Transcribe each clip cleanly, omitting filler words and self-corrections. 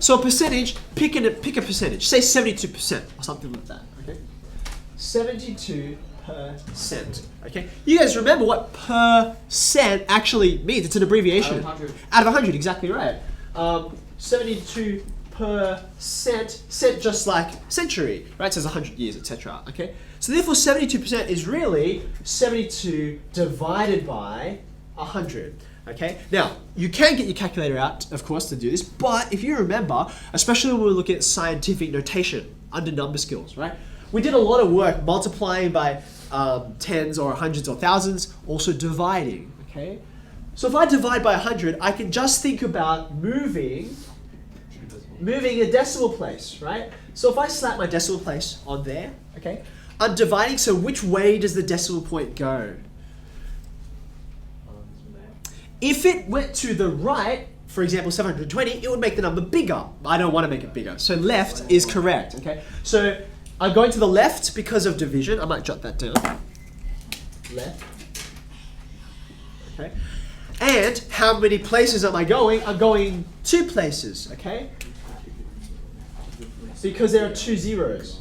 So a percentage, pick a percentage. Say 72% or something like that. Okay, 72%. Okay, you guys remember what percent actually means? It's an abbreviation. Out of 100. Out of 100, exactly right. 72%, cent just like century, right? It says 100 years, etc. Okay, so therefore 72% is really 72 divided by 100. Okay, now you can get your calculator out, of course, to do this, but if you remember, especially when we look at scientific notation under number skills, right? We did a lot of work multiplying by tens or hundreds or thousands, also dividing, okay? So if I divide by 100, I can just think about moving a decimal place, right? So if I slap my decimal place on there, okay, I'm dividing, so which way does the decimal point go? If it went to the right, for example, 720, it would make the number bigger. I don't want to make it bigger. So left is correct, okay? So I'm going to the left because of division. I might jot that down. Left. Okay. And how many places am I going? I'm going 2 places, okay? Because there are 2 zeros.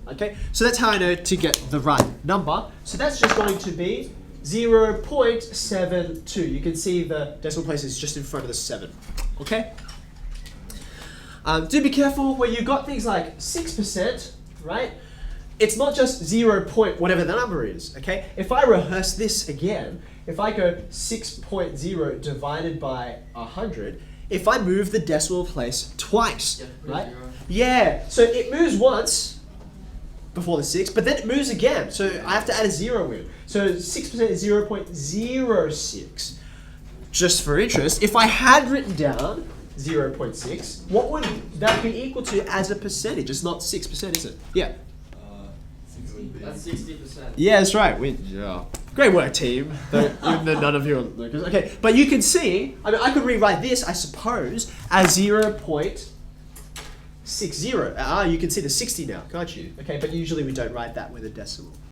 Okay, so that's how I know to get the right number. So that's just going to be 0.72. You can see the decimal place is just in front of the 7. Okay? Do be careful where you got things like 6%, right? It's not just 0 point whatever the number is, okay? If I rehearse this again, if I go 6.0 divided by 100, if I move the decimal place twice, right? Yeah, so it moves once before the 6, but then it moves again. So I have to add a 0 in. So 6% is 0.06. Just for interest, if I had written down 0.6, what would that be equal to as a percentage? It's not 6%, is it? Yeah. That's 60%. Yeah, that's right. Great work, team. Even though none of you are Lucas. Okay, but you can see, I mean, I could rewrite this, I suppose, as 0.60. You can see the 60 now, can't you? Okay, but usually we don't write that with a decimal.